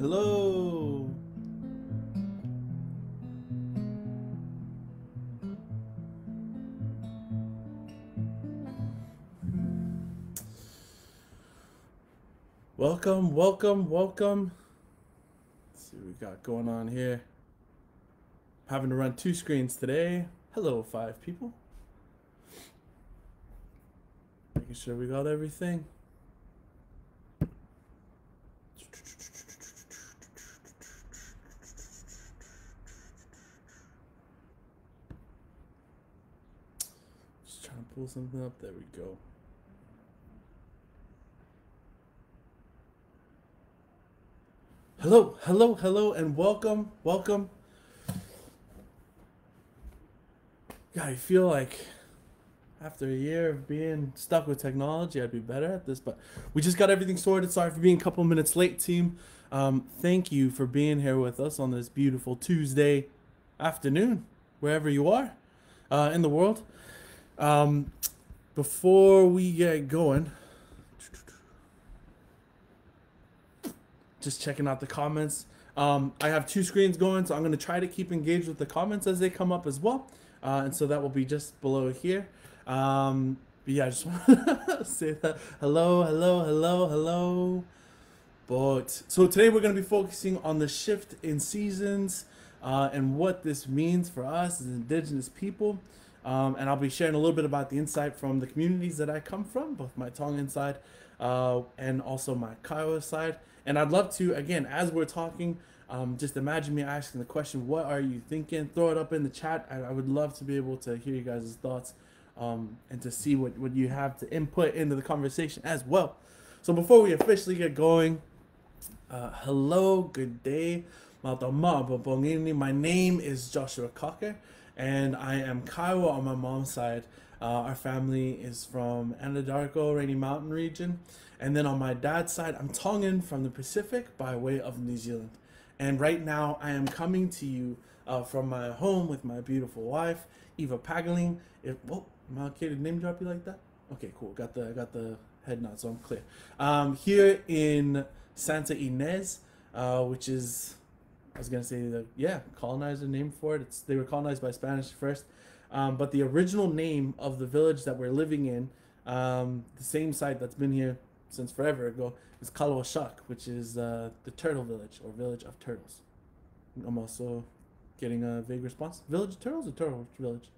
Hello. Welcome, welcome, welcome. Let's see what we got going on here. Having to run two screens today. Hello, 5 people. Making sure we got everything. Just trying to pull something up. There we go. Hello, hello, hello, and welcome, welcome. Yeah, I feel like after a year of being stuck with technology, I'd be better at this, but we just got everything sorted. Sorry for being a couple minutes late, team. Thank you for being here with us on this beautiful Tuesday afternoon, wherever you are in the world. Before we get going, just checking out the comments. I have 2 screens going, so I'm going to try to keep engaged with the comments as they come up as well. And so that will be just below here. But yeah, I just want to say that. Hello, hello, hello, hello. But so today we're going to be focusing on the shift in seasons and what this means for us as Indigenous people. And I'll be sharing a little bit about the insight from the communities that I come from, both my Tongan side and also my Kiowa side. And I'd love to, again, as we're talking, just imagine me asking the question, what are you thinking? Throw it up in the chat. I would love to be able to hear you guys' thoughts and to see what you have to input into the conversation as well. So before we officially get going, hello, good day. My name is Joshua Cocker, and I am Kiowa on my mom's side. Our family is from Anadarko, Rainy Mountain region. And then on my dad's side, I'm Tongan from the Pacific by way of New Zealand. And right now, I am coming to you from my home with my beautiful wife, Eva Pagaling. Am I okay to name drop you like that? Okay, cool. Got the head nod, so I'm clear. Here in Santa Ynez, which is, I was gonna say colonizer name for it. They were colonized by Spanish first. But the original name of the village that we're living in, the same site that's been here since forever ago, is Kalawashak, which is the turtle village or village of turtles. I'm also getting a vague response. Village of turtles or turtle village?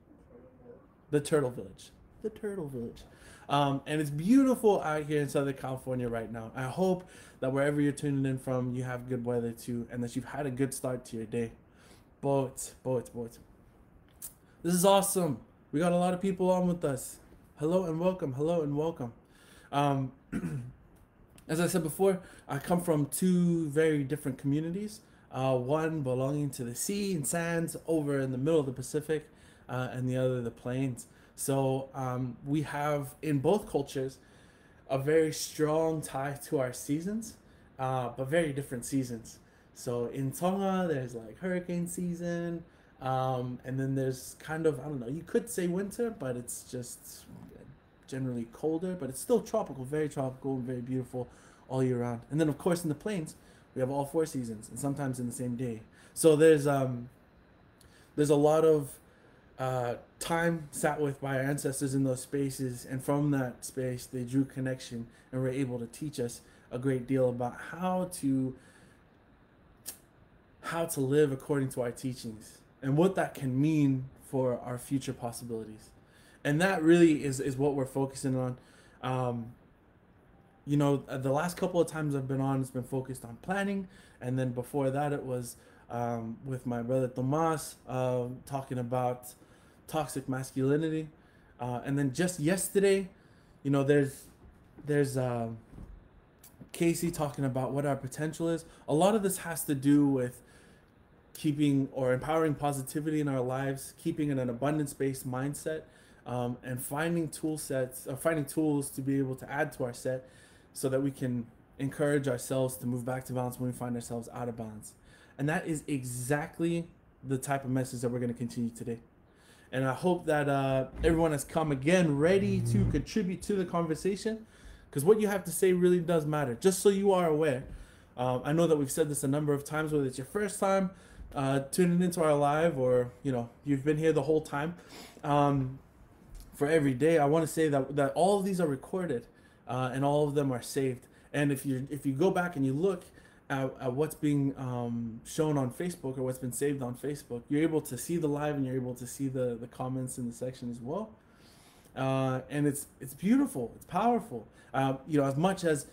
The turtle village. The turtle village. And it's beautiful out here in Southern California right now. I hope that wherever you're tuning in from, you have good weather too, and that you've had a good start to your day. But this is awesome. We got a lot of people on with us. Hello and welcome. Hello and welcome. As I said before, I come from 2 very different communities. One belonging to the sea and sands over in the middle of the Pacific, and the other the plains. So we have in both cultures a very strong tie to our seasons, but very different seasons. So in Tonga, there's like hurricane season. And then there's kind of, I don't know, you could say winter, but it's just generally colder, but it's still tropical, and very beautiful all year round. And then of course in the plains, we have all 4 seasons and sometimes in the same day. So there's a lot of time sat with by our ancestors in those spaces, and from that space they drew connection and were able to teach us a great deal about how to live according to our teachings and what that can mean for our future possibilities. And that really is what we're focusing on. The last couple of times I've been on, it's been focused on planning. And then before that, it was with my brother Tomas, talking about toxic masculinity. And then just yesterday, there's Casey talking about what our potential is. A lot of this has to do with keeping or empowering positivity in our lives, keeping in an abundance-based mindset, and finding tools to be able to add to our set so that we can encourage ourselves to move back to balance when we find ourselves out of balance. And that is exactly the type of message that we're going to continue today. And I hope that everyone has come again ready to contribute to the conversation, because what you have to say really does matter. Just so you are aware, I know that we've said this a number of times, whether it's your first time tuning into our live, or you've been here the whole time. For every day, I want to say that all of these are recorded, and all of them are saved. And if you go back and you look at what's being shown on Facebook, or what's been saved on Facebook, you're able to see the live, and you're able to see the comments in the section as well. And it's beautiful, it's powerful. As much as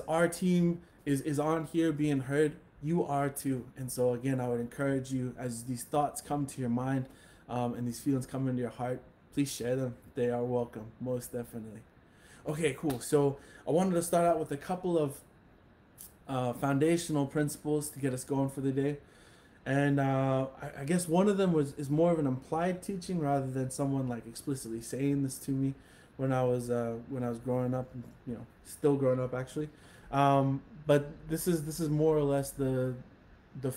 our team is on here being heard, you are too. And so again, I would encourage you, as these thoughts come to your mind, and these feelings come into your heart, please share them. They are welcome, most definitely. Okay, cool. So I wanted to start out with a couple of foundational principles to get us going for the day. And I guess one of them is more of an implied teaching, rather than someone like explicitly saying this to me when I was growing up, and still growing up actually. But this is more or less the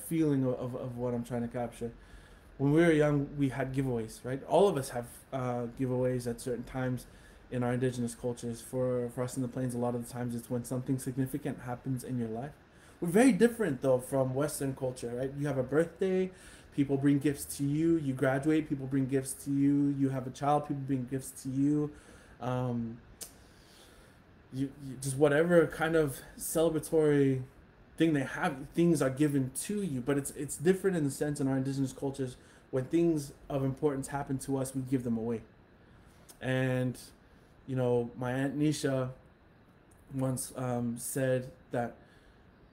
feeling of what I'm trying to capture. When we were young, we had giveaways, right? All of us have giveaways at certain times in our indigenous cultures. For us in the plains, a lot of the times it's when something significant happens in your life. We're very different though from Western culture, right? You have a birthday, people bring gifts to you. You graduate, people bring gifts to you. You have a child, people bring gifts to you. You just whatever kind of celebratory thing they have, things are given to you. But it's different in the sense in our indigenous cultures, when things of importance happen to us, we give them away. And my Aunt Nisha once said that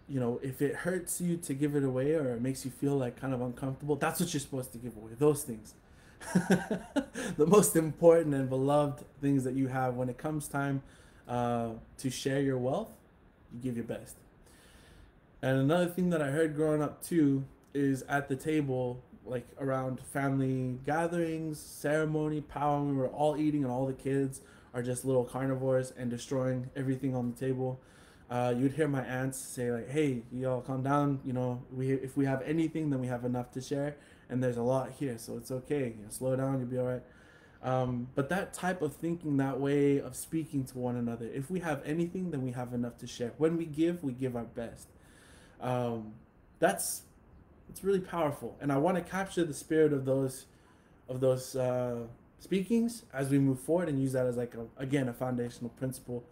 if it hurts you to give it away, or it makes you feel like kind of uncomfortable, that's what you're supposed to give away, those things. The most important and beloved things that you have. When it comes time to share your wealth, you give your best. And another thing that I heard growing up too is at the table, like around family gatherings, ceremony, powwow, when we're all eating and all the kids are just little carnivores and destroying everything on the table. You'd hear my aunts say like, "Hey, y'all, calm down. If we have anything, then we have enough to share, and there's a lot here, so it's okay. Slow down, you'll be all right." But that type of thinking, that way of speaking to one another, if we have anything, then we have enough to share. When we give our best. It's really powerful, and I want to capture the spirit of those speakings as we move forward, and use that as a foundational principle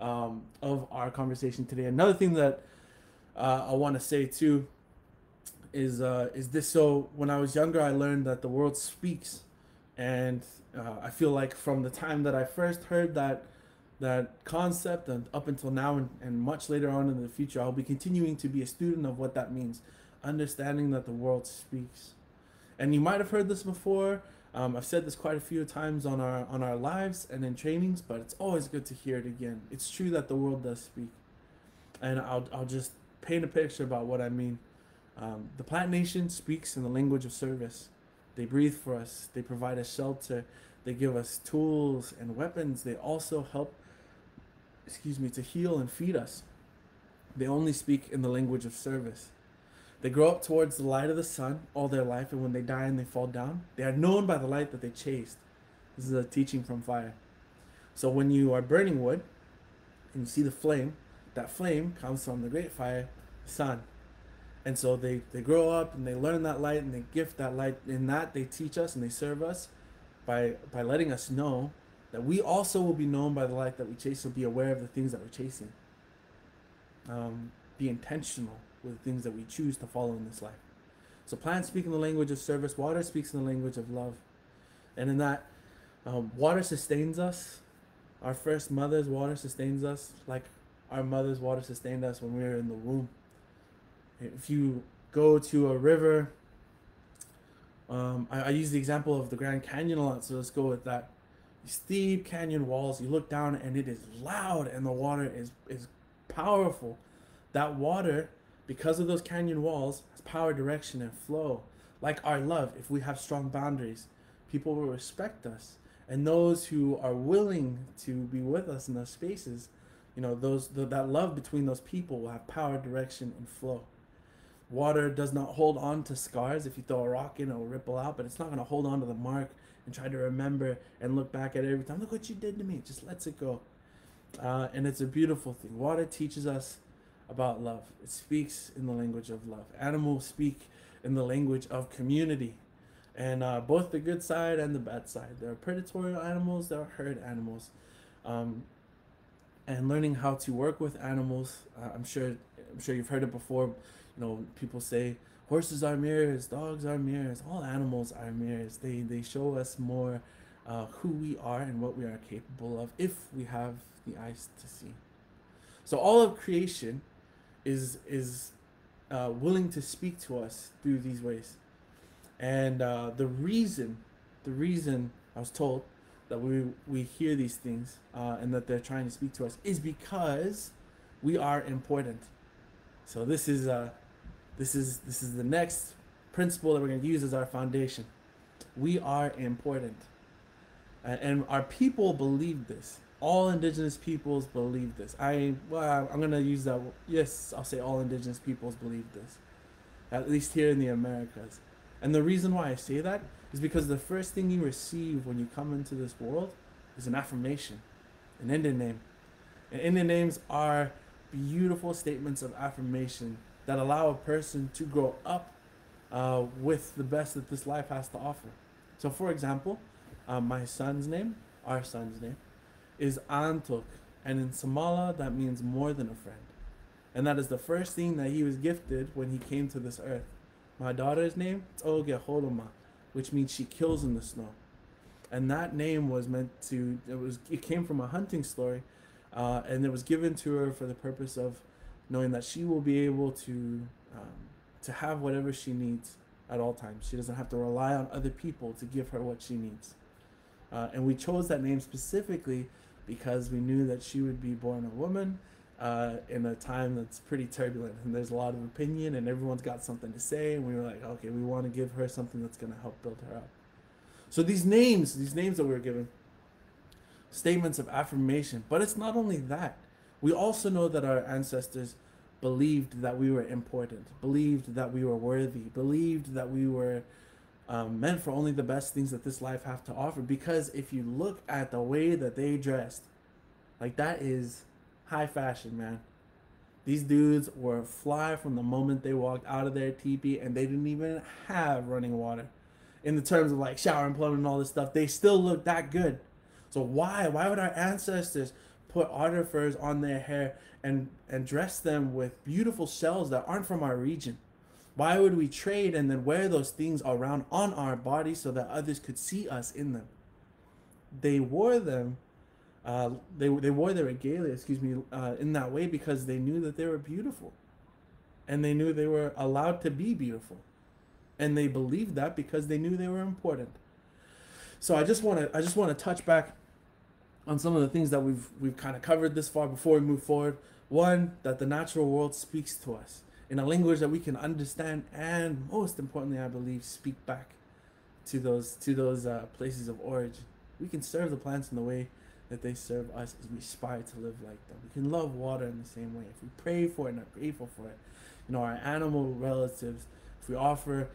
of our conversation today. Another thing that I want to say too is this. So when I was younger, I learned that the world speaks, and I feel like from the time that I first heard that concept, and up until now, and much later on in the future, I'll be continuing to be a student of what that means, understanding that the world speaks. And you might have heard this before. I've said this quite a few times on our lives and in trainings, but it's always good to hear it again. It's true that the world does speak, and I'll just paint a picture about what I mean. The plant nation speaks in the language of service. They breathe for us. They provide us shelter. They give us tools and weapons. They also help, to heal and feed us. They only speak in the language of service. They grow up towards the light of the sun all their life, and when they die and they fall down, they are known by the light that they chased. This is a teaching from fire. So when you are burning wood and you see the flame, that flame comes from the great fire, the sun. And so they grow up and they learn that light, and they gift that light. In that, they teach us and they serve us by letting us know that we also will be known by the light that we chase. So be aware of the things that we're chasing. Be intentional with the things that we choose to follow in this life. So plants speak in the language of service. Water speaks in the language of love. And in that, water sustains us. Our first mother's water sustains us, like our mother's water sustained us when we were in the womb. If you go to a river, I use the example of the Grand Canyon a lot, so let's go with that. Steep canyon walls, you look down and it is loud, and the water is powerful. That water, because of those canyon walls, has power, direction, and flow. Like our love, if we have strong boundaries, people will respect us. And those who are willing to be with us in those spaces, that love between those people will have power, direction, and flow. Water does not hold on to scars. If you throw a rock in, it will ripple out, but it's not going to hold on to the mark and try to remember and look back at it every time. Look what you did to me. It just lets it go. And it's a beautiful thing. Water teaches us about love. It speaks in the language of love. Animals speak in the language of community. And both the good side and the bad side. There are predatory animals, there are herd animals. Um, and learning how to work with animals, I'm sure you've heard it before. You know, people say horses are mirrors, dogs are mirrors, all animals are mirrors. They show us more who we are and what we are capable of if we have the eyes to see. So all of creation is willing to speak to us through these ways. And the reason I was told that we hear these things and that they're trying to speak to us is because we are important. So this is the next principle that we're going to use as our foundation. We are important, and our people believe this. All indigenous peoples believe this. I'm going to use that. Yes, I'll say all indigenous peoples believe this, at least here in the Americas. And the reason why I say that is because the first thing you receive when you come into this world is an affirmation, an Indian name. And Indian names are beautiful statements of affirmation that allow a person to grow up with the best that this life has to offer. So, for example, my son's name, our son's name, is Antok. And in Samala, that means more than a friend. And that is the first thing that he was gifted when he came to this earth. My daughter's name, Toge Holoma, which means she kills in the snow. And that name was meant to, it came from a hunting story, and it was given to her for the purpose of knowing that she will be able to have whatever she needs at all times. She doesn't have to rely on other people to give her what she needs. And we chose that name specifically because we knew that she would be born a woman in a time that's pretty turbulent, and there's a lot of opinion and everyone's got something to say, and we were like, okay, we want to give her something that's going to help build her up. So these names that we were given, statements of affirmation. But it's not only that. We also know that our ancestors believed that we were important, believed that we were worthy, believed that we were meant for only the best things that this life have to offer. Because if you look at the way that they dressed, like, that is high fashion, man. These dudes were fly from the moment they walked out of their teepee, and they didn't even have running water. In the terms of like shower and plumbing and all this stuff, they still look that good. So why would our ancestors put otter furs on their hair and dress them with beautiful shells that aren't from our region? Why would we trade and then wear those things around on our bodies so that others could see us in them? They wore them. They wore their regalia, in that way because they knew that they were beautiful, and they knew they were allowed to be beautiful, and they believed that because they knew they were important. So I just want to touch back on some of the things that we've kind of covered this far before we move forward. One, that the natural world speaks to us in a language that we can understand, and most importantly, I believe, speak back to those places of origin. We can serve the plants in the way that they serve us as we aspire to live like them. We can love water in the same way. If we pray for it and are grateful for it, our animal relatives, if we offer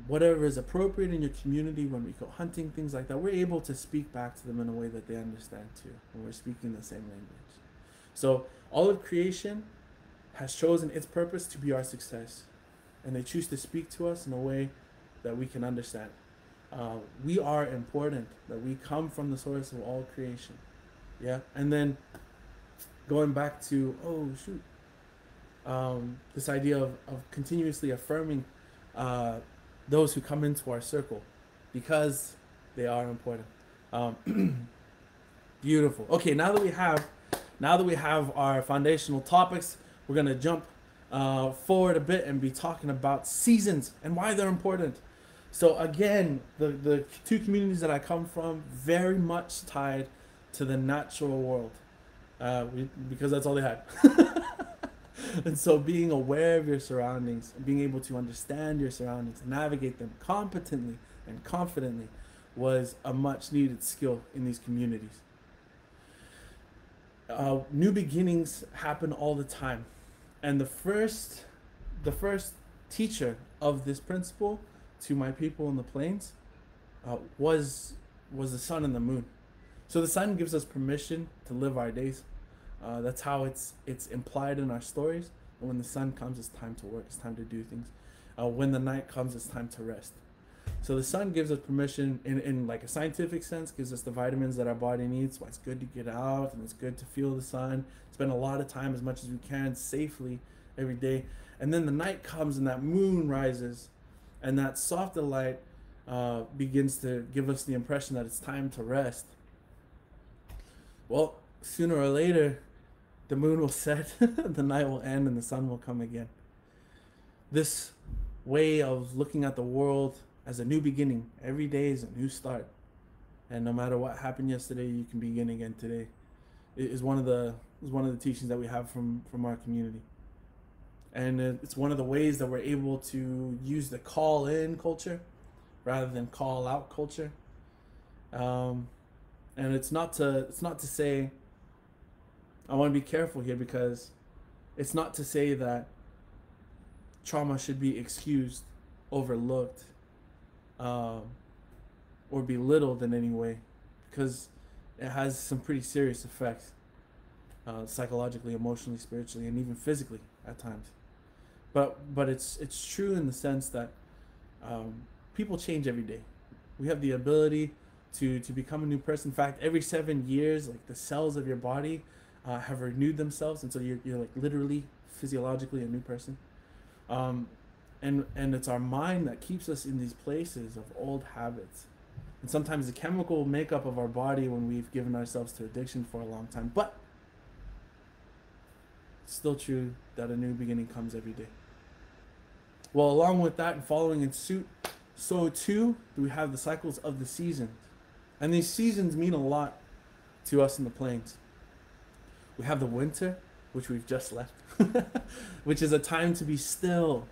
whatever is appropriate in your community when we go hunting, things like that, we're able to speak back to them in a way that they understand too, when we're speaking the same language. So all of creation has chosen its purpose to be our success, and they choose to speak to us in a way that we can understand. We are important, that we come from the source of all creation. Yeah. And then going back to this idea of continuously affirming those who come into our circle because they are important. Beautiful. Okay, now that we have our foundational topics, we're gonna jump forward a bit and be talking about seasons and why they're important. So again, the two communities that I come from, very much tied to the natural world, because that's all they had. And so being aware of your surroundings, being able to understand your surroundings, navigate them competently and confidently was a much needed skill in these communities. New beginnings happen all the time. And the first teacher of this principle to my people in the plains was the sun and the moon. So the sun gives us permission to live our days. That's how it's implied in our stories. And when the sun comes, it's time to work. It's time to do things. When the night comes, it's time to rest. So the sun gives us permission in like a scientific sense, gives us the vitamins that our body needs. Why it's good to get out and it's good to feel the sun. Spend a lot of time as much as we can safely every day. And then the night comes and that moon rises and that softer light begins to give us the impression that it's time to rest. Well, sooner or later, the moon will set, the night will end, and the sun will come again. This way of looking at the world as a new beginning, every day is a new start. And no matter what happened yesterday, you can begin again today. It is one of the teachings that we have from our community. And it's one of the ways that we're able to use the call in culture rather than call out culture. And it's not to say, I want to be careful here, because it's not to say that trauma should be excused, overlooked, or belittled in any way, because it has some pretty serious effects, psychologically, emotionally, spiritually, and even physically at times. But it's true in the sense that people change every day. We have the ability to become a new person. In fact, every 7 years, like, the cells of your body have renewed themselves, and so you're like literally physiologically a new person. And it's our mind that keeps us in these places of old habits, and sometimes the chemical makeup of our body when we've given ourselves to addiction for a long time. But it's still true that a new beginning comes every day. Well, along with that and following in suit, so too do we have the cycles of the seasons. And these seasons mean a lot to us in the plains. We have the winter, which we've just left, which is a time to be still.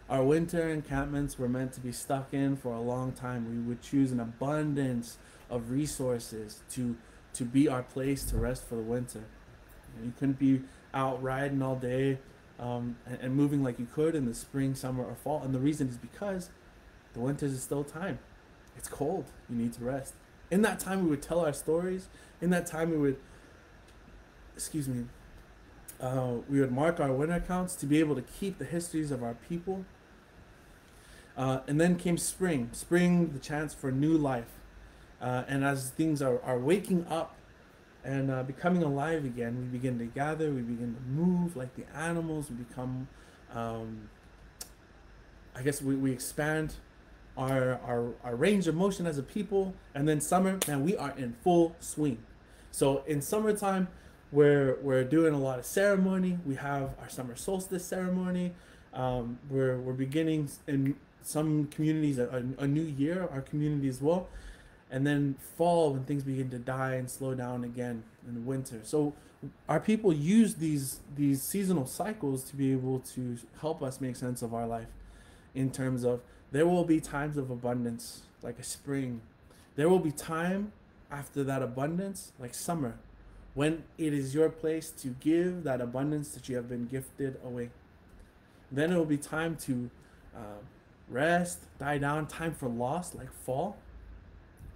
Our winter encampments were meant to be stuck in for a long time. We would choose an abundance of resources to be our place to rest for the winter. You couldn't be out riding all day and moving like you could in the spring, summer, or fall. And the reason is because the winters is still time. It's cold. You need to rest. In that time, we would tell our stories. In that time, we would mark our winter counts to be able to keep the histories of our people. And then came spring, the chance for new life. And as things are waking up and becoming alive again, we begin to gather, we begin to move like the animals, we become, we expand our range of motion as a people. And then summer, man, we are in full swing. So in summertime, we're doing a lot of ceremony. We have our summer solstice ceremony. We're beginning in some communities a new year, our community as well. And then fall, when things begin to die and slow down again in winter. So our people use these seasonal cycles to be able to help us make sense of our life, in terms of there will be times of abundance, like a spring. There will be time after that abundance, like summer, when it is your place to give that abundance that you have been gifted away. Then it will be time to rest, die down, time for loss, like fall.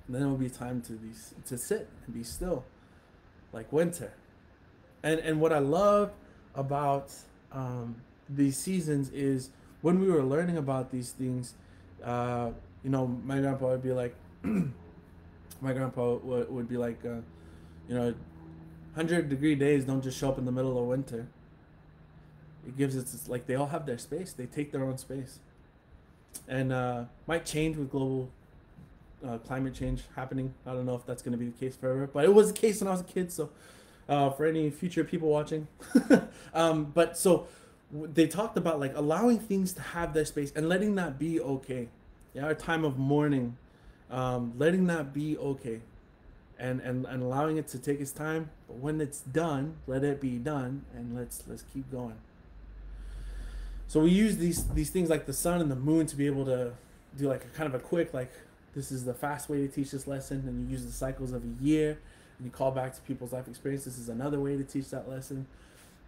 And then it will be time to sit and be still, like winter. And what I love about these seasons is when we were learning about these things, my grandpa would be like, my grandpa would be like, 100-degree days don't just show up in the middle of winter. It gives it's like they all have their space. They take their own space. And might change with global climate change happening. I don't know if that's going to be the case forever, but it was the case when I was a kid. So for any future people watching, but so they talked about like allowing things to have their space and letting that be okay. Yeah, our time of mourning, letting that be okay, and allowing it to take its time. But when it's done, let it be done, and let's keep going. So we use these things like the sun and the moon to be able to do like a kind of a quick, like, this is the fast way to teach this lesson, and you use the cycles of a year and you call back to people's life experience. This is another way to teach that lesson.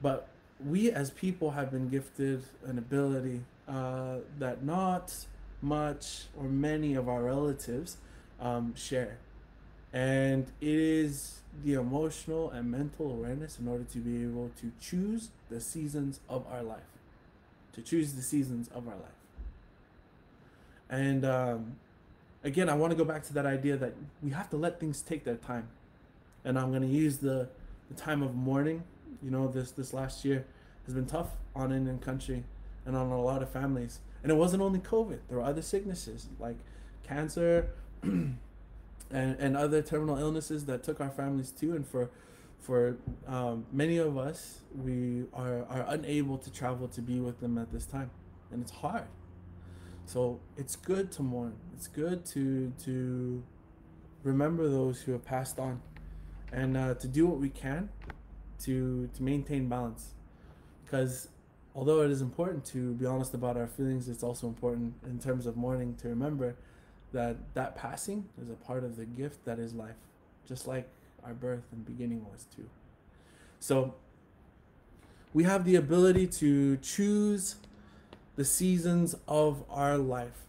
But we as people have been gifted an ability that not much or many of our relatives share. And it is the emotional and mental awareness in order to be able to choose the seasons of our life. To choose the seasons of our life. And again, I want to go back to that idea that we have to let things take their time. And I'm going to use the time of mourning. You know, this last year has been tough on Indian country and on a lot of families. And it wasn't only COVID. There were other sicknesses like cancer and other terminal illnesses that took our families too. And for many of us, we are unable to travel to be with them at this time. And it's hard. So it's good to mourn. It's good to remember those who have passed on, and to do what we can to maintain balance. Because although it is important to be honest about our feelings, it's also important in terms of mourning to remember that that passing is a part of the gift that is life, just like our birth and beginning was too. So we have the ability to choose the seasons of our life.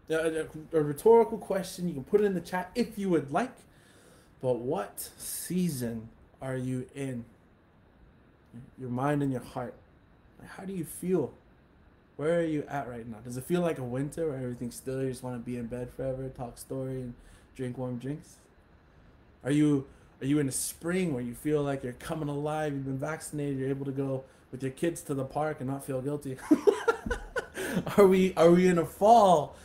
A rhetorical question, you can put it in the chat if you would like, but what season are you in? Your mind and your heart. How do you feel? Where are you at right now? Does it feel like a winter where everything's still, you just want to be in bed forever, talk story, and drink warm drinks? Are you in a spring where you feel like you're coming alive, you've been vaccinated, you're able to go with your kids to the park and not feel guilty? Are we in a fall,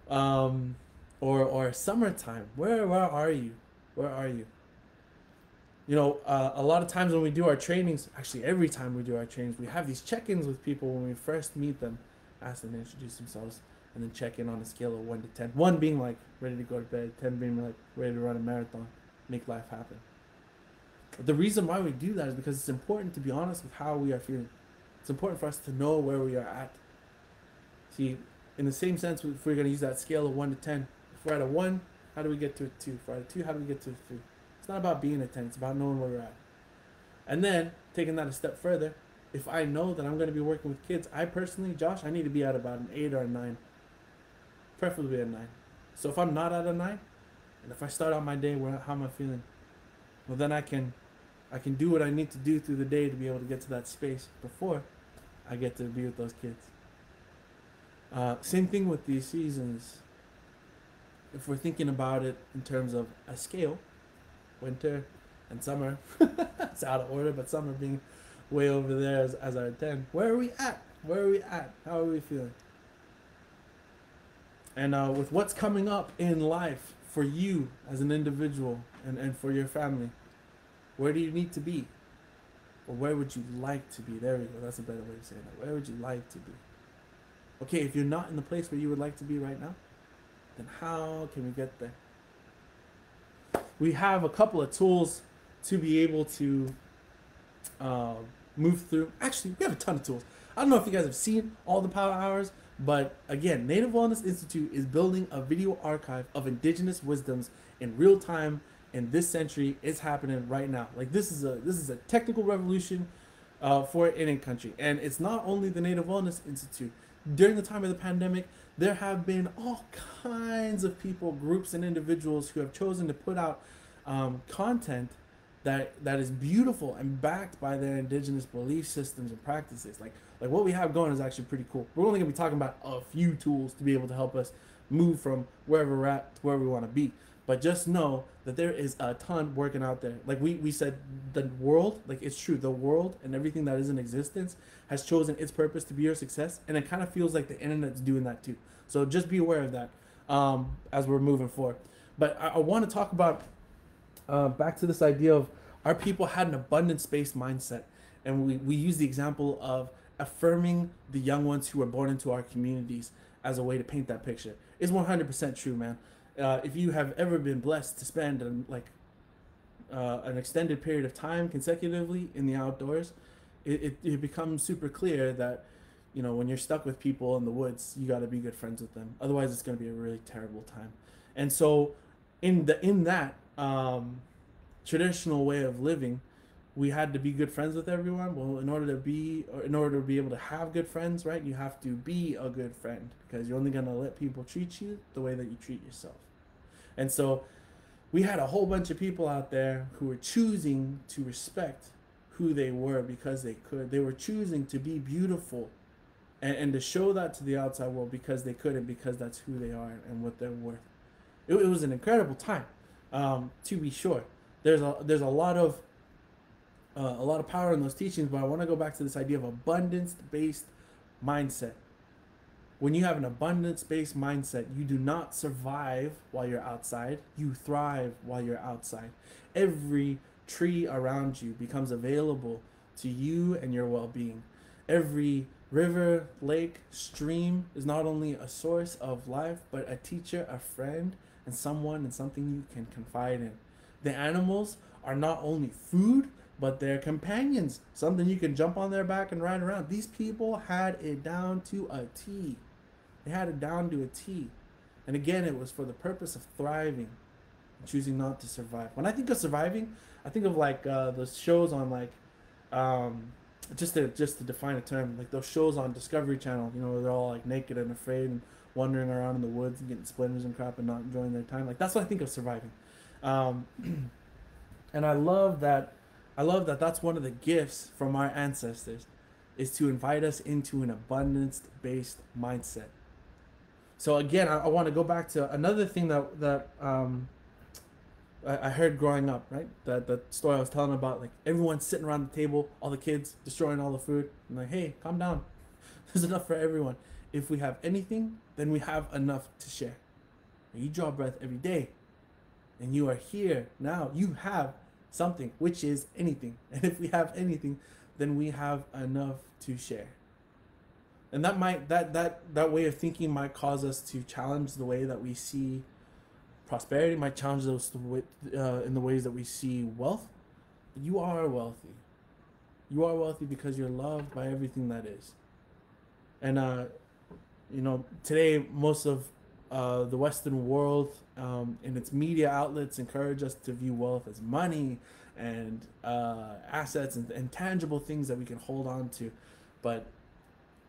or summertime? Where are you? Where are you? You know, a lot of times when we do our trainings, actually every time we do our trainings, we have these check-ins with people when we first meet them, ask them to introduce themselves, and then check in on a scale of 1 to 10. 1 being like ready to go to bed, 10 being like ready to run a marathon, make life happen. The reason why we do that is because it's important to be honest with how we are feeling. It's important for us to know where we are at. See, in the same sense, if we're going to use that scale of 1 to 10, if we're at a 1, how do we get to a 2? If we're at a 2, how do we get to a 3? It's not about being a 10, it's about knowing where we're at. And then, taking that a step further, if I know that I'm going to be working with kids, I personally, Josh, I need to be at about an 8 or a 9. Preferably a 9. So if I'm not at a 9, and if I start out my day, how am I feeling? Well, then I can do what I need to do through the day to be able to get to that space before I get to be with those kids. Same thing with these seasons. If we're thinking about it in terms of a scale, winter and summer, it's out of order, but summer being way over there as our 10. Where are we at? Where are we at? How are we feeling? And with what's coming up in life for you as an individual and for your family, where do you need to be? Or where would you like to be? There we go. That's a better way of saying that. Where would you like to be? Okay, if you're not in the place where you would like to be right now, then how can we get there? We have a couple of tools to be able to move through. Actually, we have a ton of tools. I don't know if you guys have seen all the power hours, but again, Native Wellness Institute is building a video archive of indigenous wisdoms in real time in this century. It's happening right now. Like this is a technical revolution for Indian country, and it's not only the Native Wellness Institute. During the time of the pandemic, there have been all kinds of people, groups, and individuals who have chosen to put out content that is beautiful and backed by their indigenous belief systems and practices. Like what we have going is actually pretty cool. We're only going to be talking about a few tools to be able to help us move from wherever we're at to where we want to be. But just know that there is a ton working out there. Like we said, the world, like it's true, the world and everything that is in existence has chosen its purpose to be your success. And it kind of feels like the internet's doing that too. So just be aware of that as we're moving forward. But I want to talk about, back to this idea of our people had an abundance-based mindset. And we use the example of affirming the young ones who were born into our communities as a way to paint that picture. It's 100% true, man. If you have ever been blessed to spend an extended period of time consecutively in the outdoors, it becomes super clear that, you know, when you're stuck with people in the woods, you got to be good friends with them. Otherwise, it's going to be a really terrible time. And so, in that traditional way of living, we had to be good friends with everyone. Well, in order to be able to have good friends, right, you have to be a good friend, because you're only going to let people treat you the way that you treat yourself. And so We had a whole bunch of people out there who were choosing to respect who they were because they could. They were choosing to be beautiful and to show that to the outside world because they could and because that's who they are and what they're worth. It was an incredible time, to be sure. There's a lot of power in those teachings, but I want to go back to this idea of abundance based mindset. When you have an abundance based mindset, you do not survive while you're outside, you thrive while you're outside. Every tree around you becomes available to you and your well being. Every river, lake, stream is not only a source of life, but a teacher, a friend, and someone and something you can confide in. The animals are not only food, but they're companions, something you can jump on their back and ride around. These people had it down to a T. They had it down to a T. And again, it was for the purpose of thriving, choosing not to survive. When I think of surviving, I think of like those shows on like, just to define a term, like those shows on Discovery Channel, you know, where they're all like naked and afraid and wandering around in the woods and getting splinters and crap and not enjoying their time. Like that's what I think of surviving. And I love that. That's one of the gifts from our ancestors, is to invite us into an abundance-based mindset. So again, I want to go back to another thing that I heard growing up, right? That story I was telling about, like everyone sitting around the table, all the kids destroying all the food. I'm like, hey, calm down. There's enough for everyone. If we have anything, then we have enough to share. You draw breath every day, and you are here now. You have something, which is anything. And if we have anything, then we have enough to share. And that might that way of thinking might cause us to challenge the way that we see prosperity, might challenge us in the ways that we see wealth. But you are wealthy. You are wealthy because you're loved by everything that is. And you know, today most of the Western world and its media outlets encourage us to view wealth as money and assets and tangible things that we can hold on to. But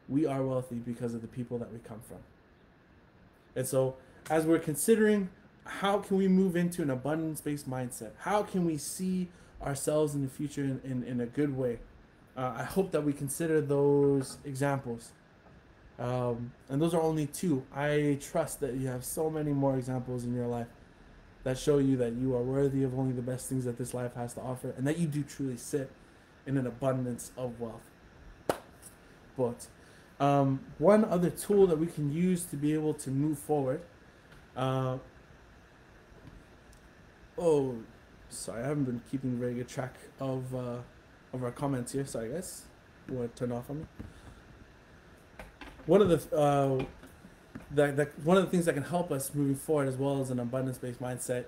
we are wealthy because of the people that we come from. And so as we're considering how can we move into an abundance-based mindset, how can we see ourselves in the future in a good way, I hope that we consider those examples. And those are only two. I trust that you have so many more examples in your life that show you that you are worthy of only the best things that this life has to offer, and that you do truly sit in an abundance of wealth. But one other tool that we can use to be able to move forward. Sorry, I haven't been keeping very good track of our comments here. Sorry, guys. You want to turn off on me? One of the one of the things that can help us moving forward, as well as an abundance-based mindset,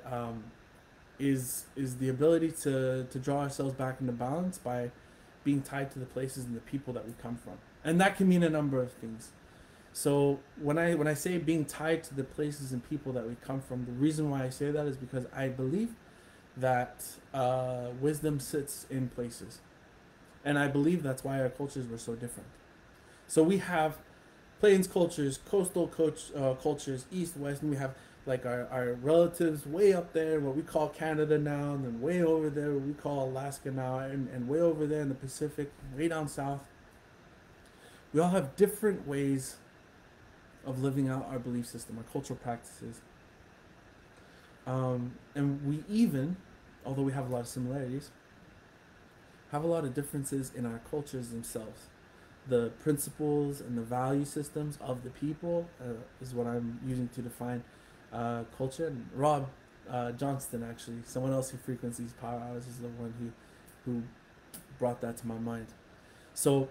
is the ability to draw ourselves back into balance by being tied to the places and the people that we come from, and that can mean a number of things. So when I say being tied to the places and people that we come from, the reason why I say that is because I believe that wisdom sits in places, and I believe that's why our cultures were so different. So we have plains cultures, coastal cultures, east, west, and we have like our relatives way up there, what we call Canada now, and then way over there, what we call Alaska now, and way over there in the Pacific, way down south. We all have different ways of living out our belief system, our cultural practices. And we even, although we have a lot of similarities, have a lot of differences in our cultures themselves. The principles and the value systems of the people is what I'm using to define culture. And Rob Johnston, actually, someone else who frequents these power hours, is the one who brought that to my mind. So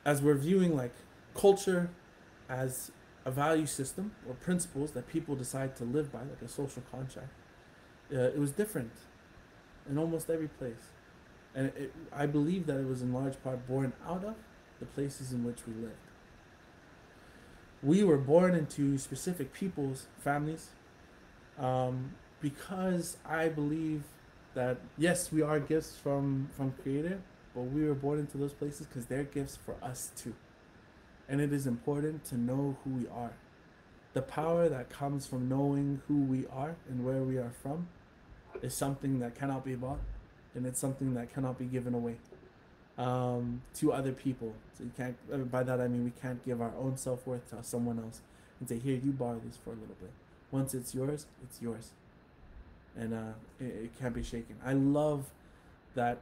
as we're viewing like culture as a value system or principles that people decide to live by, like a social contract, it was different in almost every place. And I believe that it was in large part born out of the places in which we lived. We were born into specific people's families, because I believe that, yes, we are gifts from Creator, but we were born into those places because they're gifts for us too. And it is important to know who we are. the power that comes from knowing who we are and where we are from is something that cannot be bought, and it's something that cannot be given away to other people. So you can't. By that I mean we can't give our own self-worth to someone else and say, "Here, you borrow this for a little bit." Once it's yours, and it can't be shaken. I love that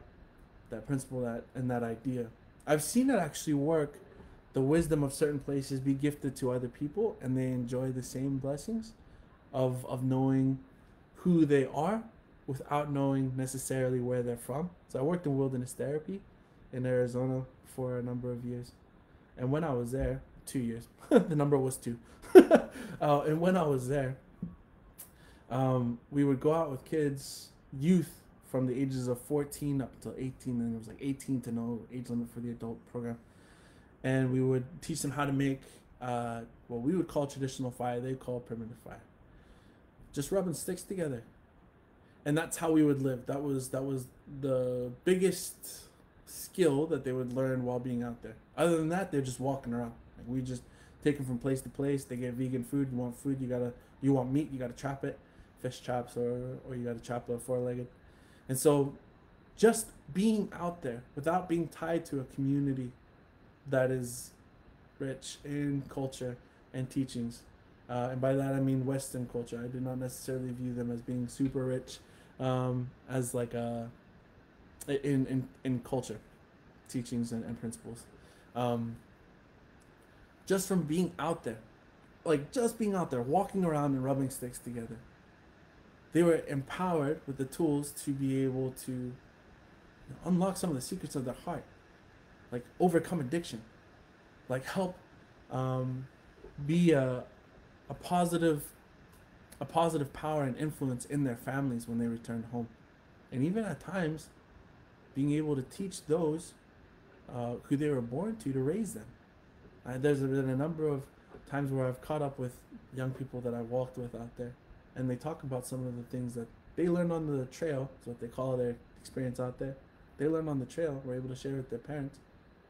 principle, that idea. I've seen it actually work. The wisdom of certain places be gifted to other people, and they enjoy the same blessings of knowing who they are without knowing necessarily where they're from. So I worked in wilderness therapy in Arizona for a number of years, and when I was there, 2 years, the number was 2. And when I was there, we would go out with kids, youth from the ages of 14 up to 18, and it was like 18 to no age limit for the adult program. And we would teach them how to make what we would call traditional fire, they call primitive fire. Just rubbing sticks together. And that's how we would live. That was the biggest skill that they would learn while being out there. Other than that, they're just walking around. Like, we just take them from place to place. They get vegan food. You want food, you want meat, you gotta chop it. Fish chops, or you gotta chop a 4-legged. And so just being out there without being tied to a community that is rich in culture and teachings. And by that I mean Western culture. I do not necessarily view them as being super rich as like in culture, teachings and principles. Just from being out there, walking around and rubbing sticks together, they were empowered with the tools to be able to unlock some of the secrets of their heart, like overcome addiction, like help be a positive power and influence in their families when they return home, and even at times being able to teach those who they were born to raise them. There's been a number of times where I've caught up with young people that I walked with out there, and they talk about some of the things that they learned on the trail. Is what they call their experience out there. They learned on the trail, were able to share with their parents,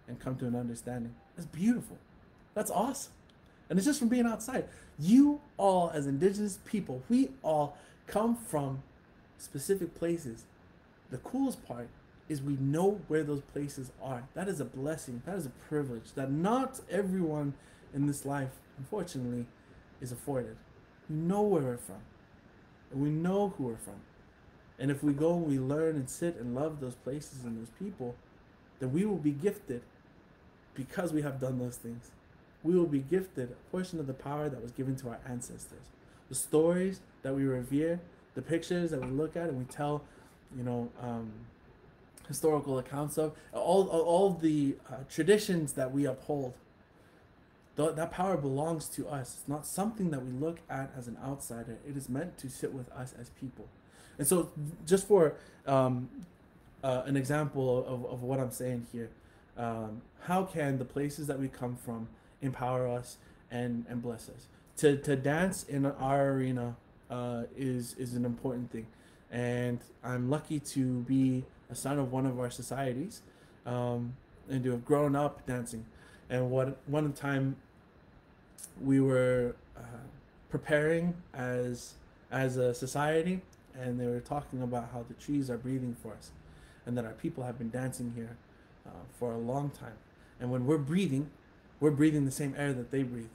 and come to an understanding. That's beautiful. That's awesome. And it's just from being outside. You all, as indigenous people, we all come from specific places. The coolest part is we know where those places are. That is a blessing. That is a privilege that not everyone in this life, unfortunately, is afforded. We know where we're from, and we know who we're from. And if we go and we learn and sit and love those places and those people, then we will be gifted because we have done those things. We will be gifted a portion of the power that was given to our ancestors. The stories that we revere, the pictures that we look at and we tell, historical accounts of, all the traditions that we uphold. That power belongs to us. It's not something that we look at as an outsider. It is meant to sit with us as people. And so, just for an example of what I'm saying here, how can the places that we come from empower us and bless us? To dance in our arena is an important thing, and I'm lucky to be a son of one of our societies, and to have grown up dancing. And one time we were preparing as a society, and they were talking about how the trees are breathing for us, and that our people have been dancing here for a long time. And when we're breathing the same air that they breathe.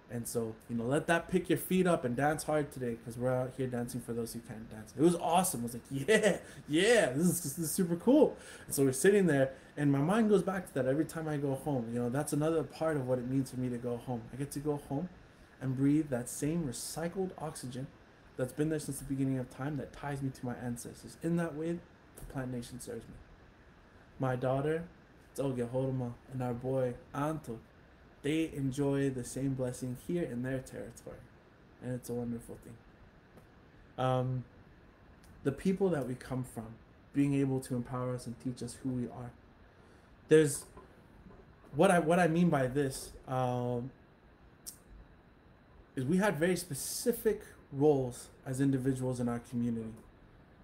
And so, let that pick your feet up and dance hard today, because we're out here dancing for those who can't dance. It was awesome. I was like, yeah, this is super cool. And so we're sitting there, and my mind goes back to that every time I go home. That's another part of what it means for me to go home. I get to go home and breathe that same recycled oxygen that's been there since the beginning of time, that ties me to my ancestors. In that way, the Plant Nation serves me. My daughter, Tsoge Horma, and our boy, Anto, they enjoy the same blessing here in their territory, and it's a wonderful thing. The people that we come from, being able to empower us and teach us who we are. There's what I mean by this is we had very specific roles as individuals in our community.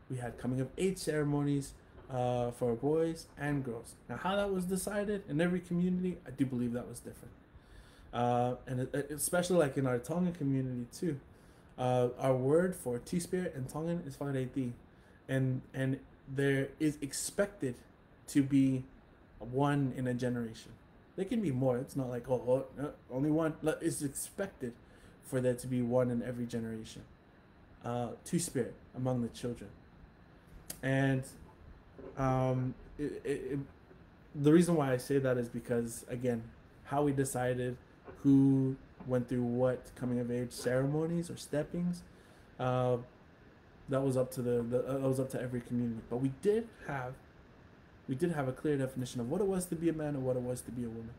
We had coming of age ceremonies for our boys and girls. Now, how that was decided in every community, I do believe that was different. Especially like in our Tongan community too. Our word for Two-Spirit in Tongan is whakareiti, and there is expected to be one in a generation. There can be more. It's not like no, only one. It's expected for there to be one in every generation. Two-Spirit among the children, and the reason why I say that is because, again, how we decided who went through what coming of age ceremonies or steppings, uh, that was up to that was up to every community. But we did have a clear definition of what it was to be a man and what it was to be a woman,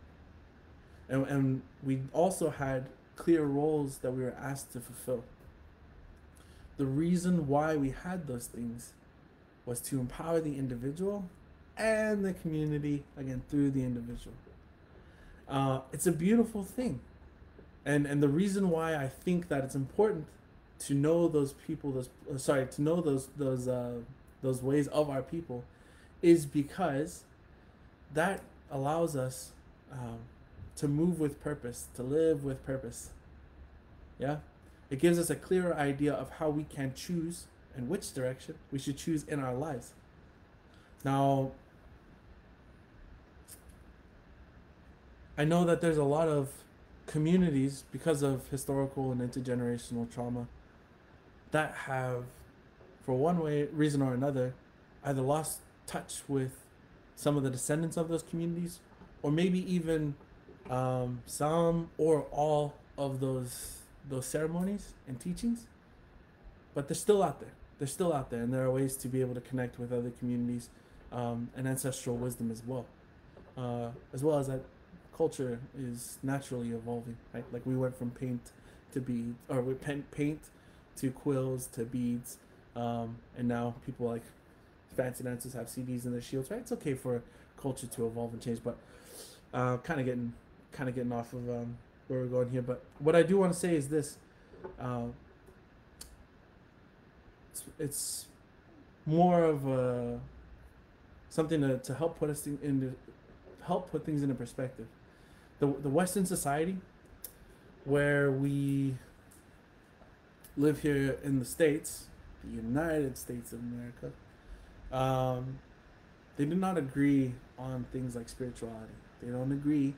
and we also had clear roles that we were asked to fulfill. The reason why we had those things was to empower the individual and the community, again, through the individual. It's a beautiful thing. And the reason why I think that it's important to know those people, to know those ways of our people, is because that allows us to move with purpose, to live with purpose. Yeah? It gives us a clearer idea of how we can choose and which direction we should choose in our lives. Now, I know that there's a lot of communities, because of historical and intergenerational trauma, that have, for one reason or another, either lost touch with some of the descendants of those communities, or maybe even some or all of those ceremonies and teachings. But they're still out there. They're still out there, and there are ways to be able to connect with other communities and ancestral wisdom as well as that culture is naturally evolving, right? Like we went from paint to beads, or we paint to quills to beads, and now people like fancy dancers have CDs in their shields, right? It's okay for culture to evolve and change, but kind of getting off of where we're going here. But what I do want to say is this: it's more of a something to help put us put things into perspective. The Western society, where we live here in the States, the United States of America, they do not agree on things like spirituality. They don't agree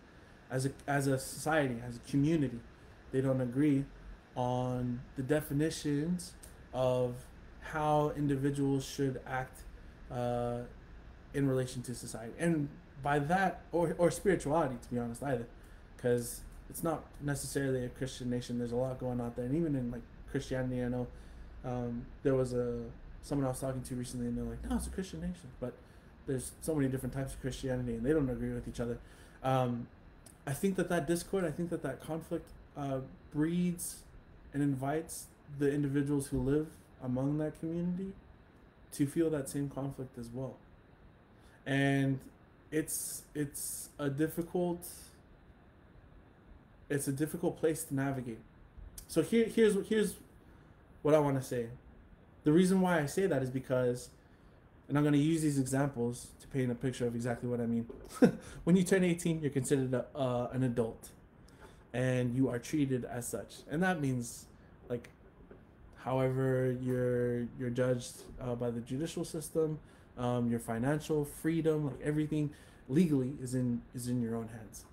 as a society, as a community. They don't agree on the definitions of how individuals should act in relation to society, and by that, or spirituality, to be honest, either, because it's not necessarily a Christian nation. There's a lot going on there, and even in like Christianity, I know there was someone I was talking to recently, and they're like, no, it's a Christian nation, but there's so many different types of Christianity, and they don't agree with each other. I think that discord, I think that conflict breeds and invites the individuals who live among that community to feel that same conflict as well. And it's a difficult place to navigate. So here's what I want to say. The reason why I say that is because, and I'm going to use these examples to paint a picture of exactly what I mean. When you turn 18, you're considered an adult, and you are treated as such, and that means like however you're judged by the judicial system, your financial freedom, like everything legally is in your own hands.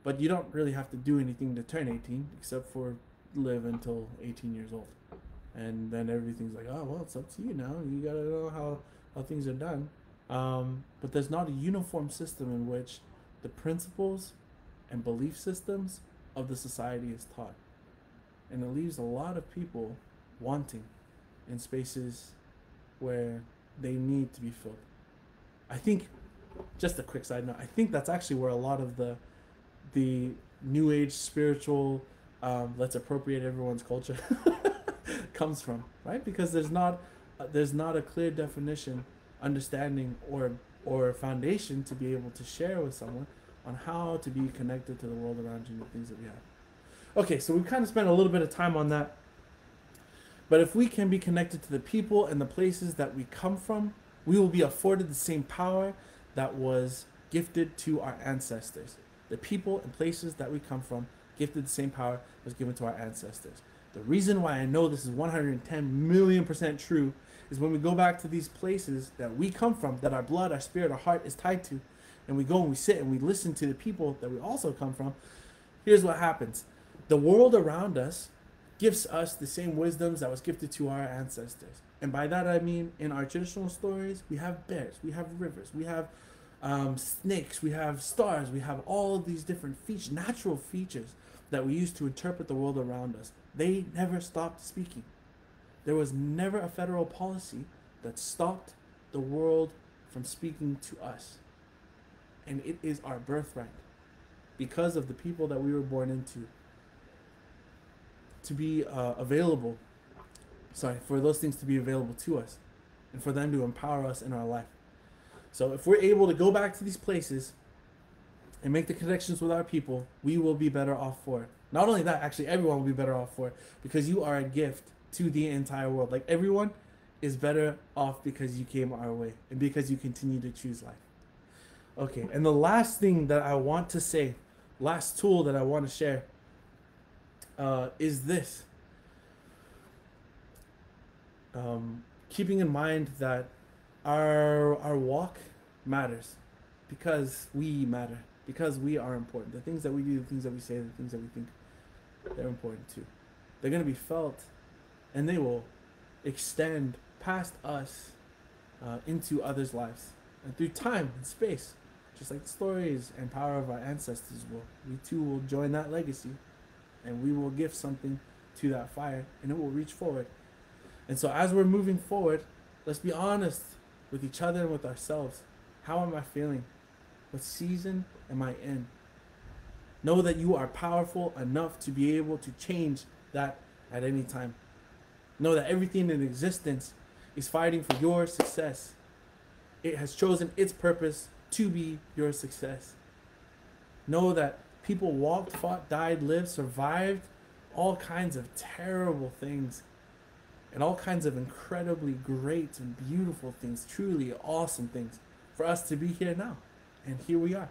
But you don't really have to do anything to turn 18 except for live until 18 years old, and then everything's like, oh well, it's up to you now. You gotta know how things are done. But there's not a uniform system in which the principles and belief systems of the society is taught, and it leaves a lot of people wanting in spaces where they need to be filled. I think, just a quick side note, I think that's actually where a lot of the new age spiritual let's appropriate everyone's culture comes from, right? Because there's not a clear definition, understanding, or foundation to be able to share with someone on how to be connected to the world around you and the things that we have. Okay, so we've kind of spent a little bit of time on that. But if we can be connected to the people and the places that we come from, we will be afforded the same power that was gifted to our ancestors. the people and places that we come from, gifted the same power that was given to our ancestors. The reason why I know this is 110 million% true is when we go back to these places that we come from, that our blood, our spirit, our heart is tied to, and we go and we sit and we listen to the people that we also come from, here's what happens. The world around us gives us the same wisdoms that was gifted to our ancestors. And by that I mean, in our traditional stories, we have bears, we have rivers, we have snakes, we have stars, we have all of these different features, natural features that we use to interpret the world around us. They never stopped speaking. There was never a federal policy that stopped the world from speaking to us. And it is our birthright, because of the people that we were born into, to be for those things to be available to us and for them to empower us in our life. So if we're able to go back to these places and make the connections with our people, we will be better off for it. Not only that, actually everyone will be better off for it, because you are a gift to the entire world. Like, everyone is better off because you came our way and because you continue to choose life. Okay, and the last thing that I want to say, last tool that I want to share, is this. Keeping in mind that our walk matters, because we matter, because we are important. The things that we do, the things that we say, the things that we think, they're important too. They're going to be felt, and they will extend past us into others' lives, and through time and space, just like the stories and power of our ancestors will. We too will join that legacy, and we will give something to that fire, and it will reach forward. And so as we're moving forward, let's be honest with each other and with ourselves. How am I feeling? What season am I in? Know that you are powerful enough to be able to change that at any time. Know that everything in existence is fighting for your success. It has chosen its purpose to be your success. Know that people walked, fought, died, lived, survived all kinds of terrible things, and all kinds of incredibly great and beautiful things, truly awesome things, for us to be here now. And here we are.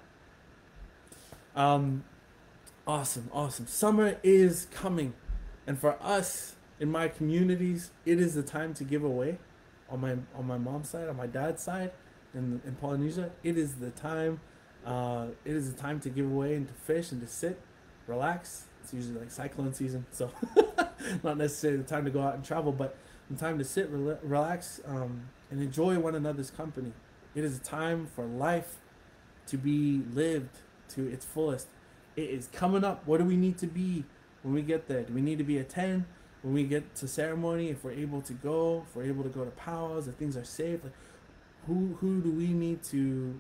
Awesome. Summer is coming. And for us, in my communities, it is the time to give away. On my mom's side, on my dad's side, in Polynesia, it is the time to give away and to fish and to sit, relax. It's usually like cyclone season, so not necessarily the time to go out and travel, but the time to sit, relax, and enjoy one another's company. It is a time for life to be lived to its fullest. It is coming up. What do we need to be when we get there? Do we need to be a 10 when we get to ceremony? If we're able to go, to powwows, if things are safe, like who do we need to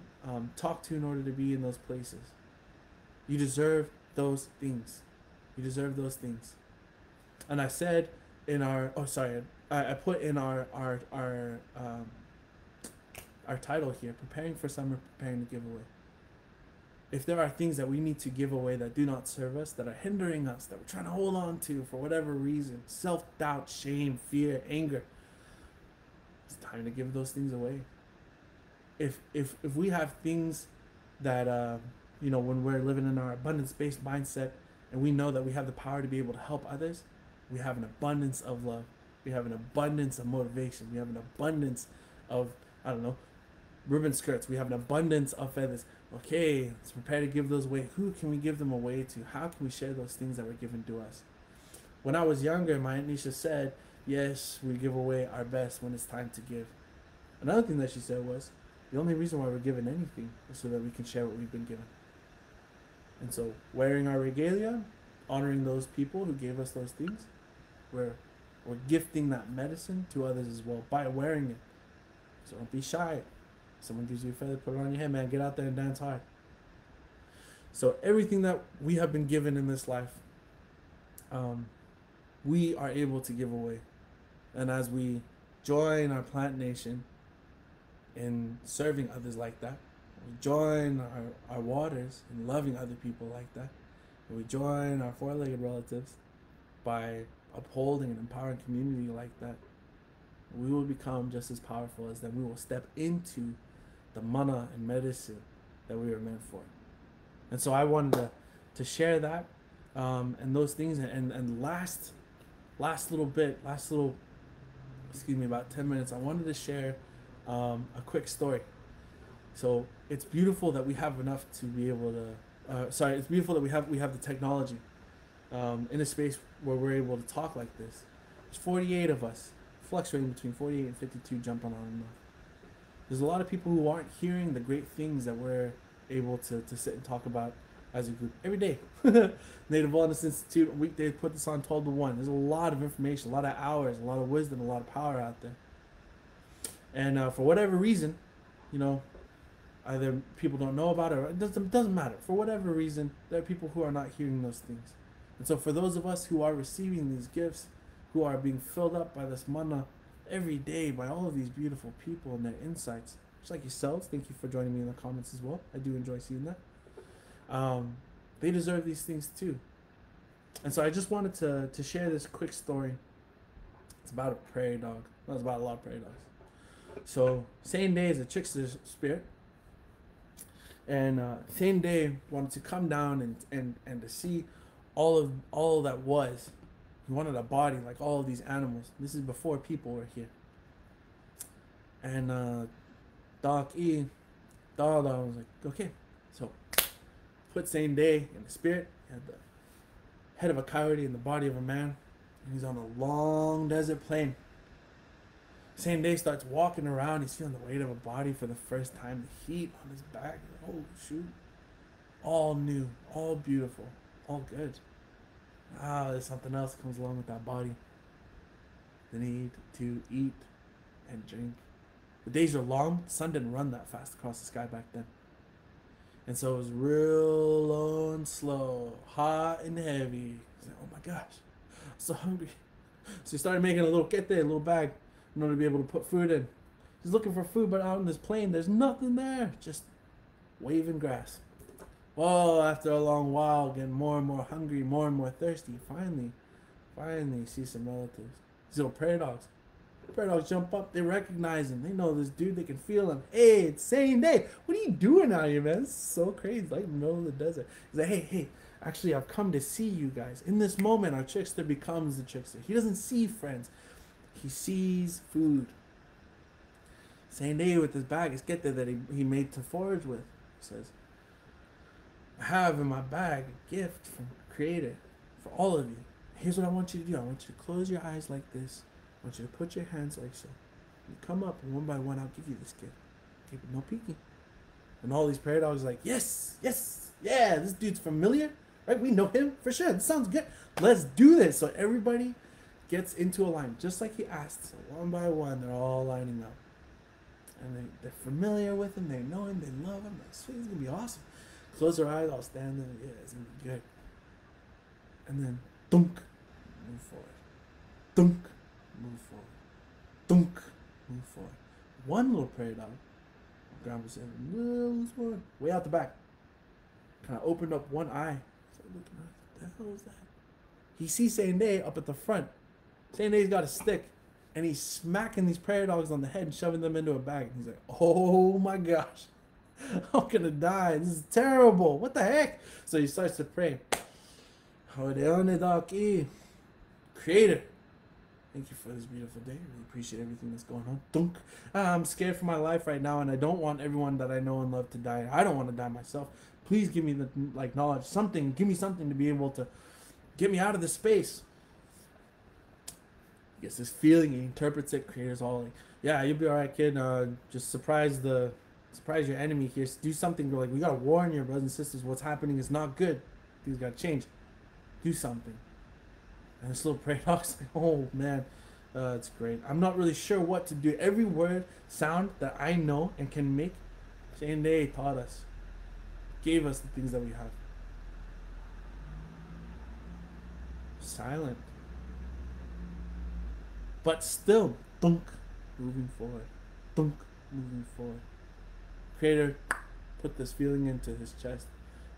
talk to in order to be in those places? You deserve those things. You deserve those things. And I said in our, I put in our title here, preparing for summer, preparing to give away. If there are things that we need to give away that do not serve us, that are hindering us, that we're trying to hold on to for whatever reason, self-doubt, shame, fear, anger, it's time to give those things away. If we have things that, when we're living in our abundance-based mindset, and we know that we have the power to be able to help others, we have an abundance of love. We have an abundance of motivation. We have an abundance of, ribbon skirts. We have an abundance of feathers. Okay, let's prepare to give those away. Who can we give them away to? How can we share those things that were given to us? When I was younger, my Aunt Nisha said, yes, we give away our best when it's time to give. Another thing that she said was, the only reason why we're given anything is so that we can share what we've been given. And so, wearing our regalia, honoring those people who gave us those things, we're gifting that medicine to others as well by wearing it. So don't be shy. If someone gives you a feather, put it on your head, man. Get out there and dance hard. So everything that we have been given in this life, we are able to give away. And as we join our plant nation in serving others like that, we join our waters in loving other people like that, and we join our four-legged relatives by upholding and empowering community like that, we will become just as powerful as them. We will step into the mana and medicine that we were meant for. And so I wanted to share that, and those things. And last little bit, excuse me, about 10 minutes, I wanted to share a quick story. So it's beautiful that we have enough to be able to. It's beautiful that we have the technology in a space where we're able to talk like this. There's 48 of us, fluctuating between 48 and 52, jumping on and off. There's a lot of people who aren't hearing the great things that we're able to sit and talk about as a group every day. Native Wellness Institute, weekdays, put this on 12 to 1. There's a lot of information, a lot of hours, a lot of wisdom, a lot of power out there. And for whatever reason, you know, either people don't know about it or it doesn't matter. For whatever reason, there are people who are not hearing those things. And so for those of us who are receiving these gifts, who are being filled up by this manna every day by all of these beautiful people and their insights, just like yourselves, thank you for joining me in the comments as well. I do enjoy seeing that. They deserve these things too. And so I just wanted to share this quick story. It's about a prairie dog. Well, it's about a lot of prairie dogs. So same day as a trickster spirit. And same day wanted to come down and to see all that was. He wanted a body like all of these animals. This is before people were here. And Doc was like, okay. So put same day in the spirit. He had the head of a coyote and the body of a man. And he's on a long desert plain. Same day starts walking around. He's feeling the weight of a body for the first time. The heat on his back. Oh shoot. All new. All beautiful. All good. There's something else that comes along with that body. The need to eat and drink. The days are long. The sun didn't run that fast across the sky back then. And so it was real low and slow, hot and heavy. He's like, oh my gosh, I'm so hungry. So he started making a little kete, a little bag, in order to be able to put food in. He's looking for food, but out on this plain, there's nothing there. Just waving grass. Well, after a long while, getting more and more hungry, more and more thirsty, finally see some relatives. These little prairie dogs. Prairie dogs jump up, they recognize him. They know this dude, they can feel him. Hey, it's same day. What are you doing out here, man? It's so crazy, like in the middle of the desert. He's like, hey, actually, I've come to see you guys. In this moment, our trickster becomes the trickster. He doesn't see friends. He sees food. Same day with his bag, it's get there that he made to forage with. He says, I have in my bag a gift from the Creator for all of you. Here's what I want you to do. I want you to close your eyes like this. I want you to put your hands like so. You come up, and one by one, I'll give you this gift. Okay, but no peeking. And all these prairie dogs are like, yes, yeah, this dude's familiar, right? We know him for sure. This sounds good. Let's do this. So everybody gets into a line, just like he asked. So one by one, they're all lining up. And they're familiar with him. They know him. They love him. Like, sweet, it's going to be awesome. Close their eyes, I'll stand there. Yeah, it's going to be good. And then, dunk, move forward. Dunk, move forward. Dunk, move forward. One little prairie dog, grandpa said, little one, way out the back, kind of opened up one eye. So looking at, what the hell is that? He sees Saint Day up at the front. Saint Day's got a stick, and he's smacking these prairie dogs on the head and shoving them into a bag. And he's like, oh my gosh, I'm gonna die. This is terrible. What the heck? So he starts to pray. Creator, thank you for this beautiful day. I really appreciate everything that's going on. Dunk. I'm scared for my life right now, and I don't want everyone that I know and love to die. I don't want to die myself. Please give me the knowledge, something. Give me something to be able to get me out of this space. He gets this feeling. He interprets it. Creator's all like, "Yeah, you'll be all right, kid. Just surprise your enemy here. Do something. Like, we gotta warn your brothers and sisters. What's happening is not good. Things gotta change. Do something." And this little prairie dog's like, oh man, it's great. I'm not really sure what to do. Every word, sound that I know and can make, Saint Day taught us, gave us the things that we have. Silent. But still, dunk, moving forward. Dunk, moving forward. Creator put this feeling into his chest,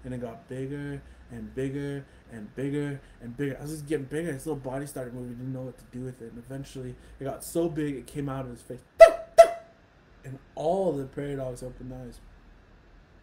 and it got bigger and bigger and bigger and bigger. As it was getting bigger, his little body started moving. He didn't know what to do with it. And eventually, it got so big, it came out of his face. And all the prairie dogs opened eyes,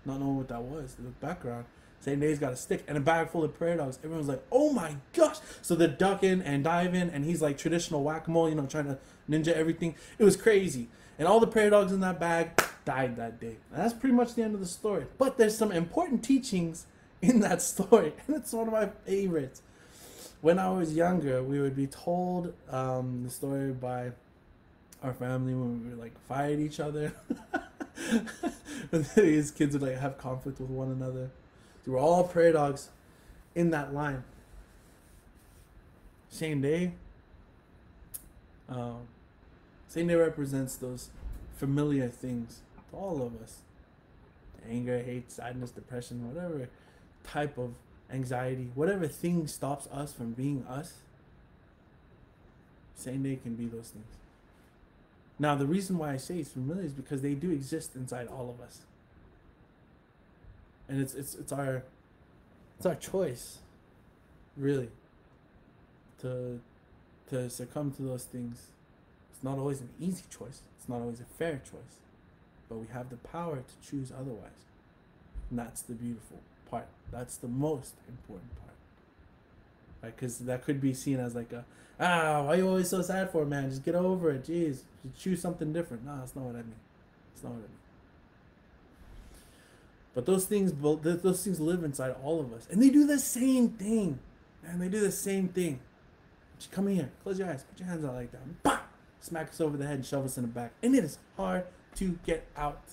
not knowing what that was. They looked back around. Same day he's got a stick and a bag full of prairie dogs. Everyone's like, oh my gosh. So they're ducking and diving, and he's like traditional whack-a-mole, you know, trying to ninja everything. It was crazy. And all the prairie dogs in that bag died that day. And that's pretty much the end of the story. But there's some important teachings in that story, and it's one of my favorites. When I was younger, we would be told the story by our family when we would like fight each other. These kids would like have conflict with one another. They were all prairie dogs in that line. Same day. Same day represents those familiar things to all of us. Anger, hate, sadness, depression, whatever type of anxiety, whatever thing stops us from being us. Same day can be those things. Now, the reason why I say it's familiar is because they do exist inside all of us. And it's our choice, really, to succumb to those things. It's not always an easy choice. It's not always a fair choice. But we have the power to choose otherwise. And that's the beautiful part. That's the most important part. Right? Because that could be seen as like why are you always so sad for, man? Just get over it. Jeez. Just choose something different. No, that's not what I mean. That's not what I mean. But those things live inside all of us. And they do the same thing. And they do the same thing. Just come here. Close your eyes. Put your hands out like that. Bah! Smack us over the head and shove us in the back. And it is hard to get out.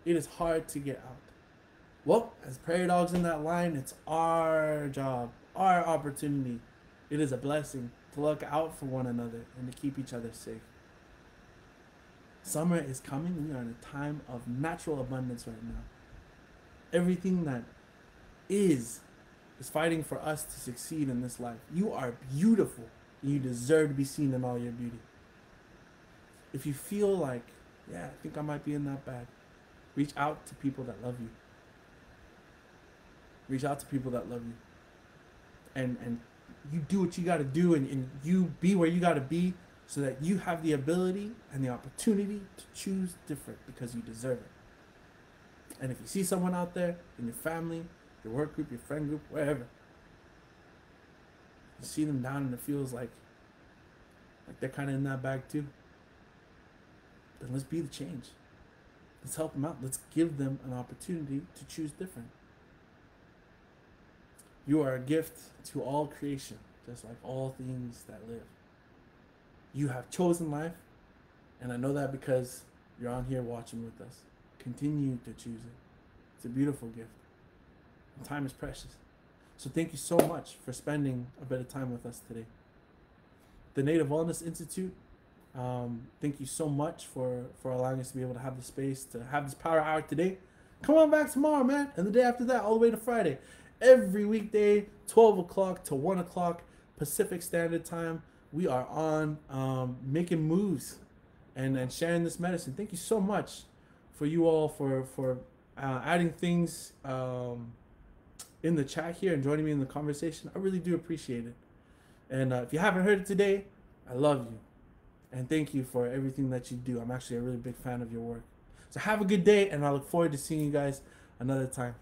It is hard to get out. Well, as prairie dogs in that line, it's our job, our opportunity. It is a blessing to look out for one another and to keep each other safe. Summer is coming. We are in a time of natural abundance right now. Everything that is fighting for us to succeed in this life. You are beautiful. You deserve to be seen in all your beauty. If you feel like, yeah, I think I might be in that bag, reach out to people that love you. Reach out to people that love you. And you do what you got to do, and you be where you got to be, so that you have the ability and the opportunity to choose different because you deserve it. And if you see someone out there in your family, your work group, your friend group, wherever, you see them down and it feels like they're kind of in that bag too, then let's be the change. Let's help them out. Let's give them an opportunity to choose different. You are a gift to all creation, just like all things that live. You have chosen life, and I know that because you're on here watching with us. Continue to choose it. It's a beautiful gift. And time is precious. So thank you so much for spending a bit of time with us today. The Native Wellness Institute, thank you so much for allowing us to be able to have the space to have this power hour today. Come on back tomorrow, man, and the day after that, all the way to Friday. Every weekday, 12 o'clock to 1 o'clock Pacific Standard Time, we are on making moves and sharing this medicine. Thank you so much for you all for adding things in the chat here and joining me in the conversation. I really do appreciate it. And if you haven't heard it today, I love you. And thank you for everything that you do. I'm actually a really big fan of your work. So have a good day, and I look forward to seeing you guys another time.